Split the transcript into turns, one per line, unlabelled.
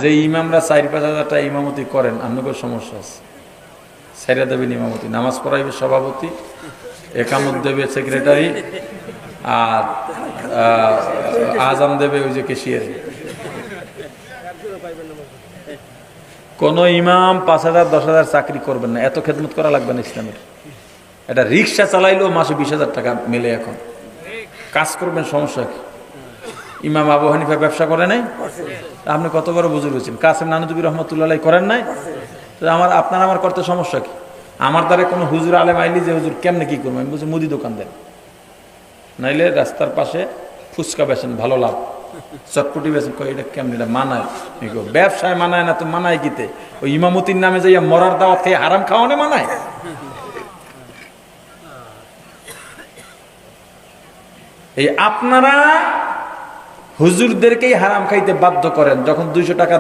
যে ইমামরা 4-5 হাজার টাকা ইমামতি করেন, আপনাদের সমস্যা আছে। সাইরা দেবেন ইমামতি, নামাজ পড়াইবে সভাপতি, একামত দেবে সেক্রেটারি, আর আজান দেবে ওই যে কেশিয়ার। কোন ইমাম 5,000 10,000 চাকরি করবেন না, এত খেদমত করা লাগবে না ইসলামের। এটা রিক্সা চালাইলেও মাসে 20,000 টাকা মেলে। এখন কাজ করবেন, সমস্যা কি? ইমাম আবু হানিফা ব্যবসা করে নাই? আপনি কত বড় বুজুর্গ হয়েছেন, কাসেম নানুতুবি রহমতুল্লাহ করেন নাই? আপনার আমার করতে সমস্যা কি? আমার দ্বারা কোনো হুজুর আলেম আইলি যে হুজুর কেমনে কি করবো, আমি বলছি মুদি দোকান দেন, নাইলে রাস্তার পাশে ফুচকা বেছেন, ভালো লাভ, চটপটি বেছেন। এটা কেমন, এটা মানায়? ব্যবসায় মানায় না তো মানায় কিতে? ওই ইমামতির নামে যাইয়া মরার দাওয়াত খেয়ে হারাম খাওয়ানে মানায়? এই আপনারা হুজুরদেরকেই হারাম খাইতে বাধ্য করেন। যখন 200 টাকা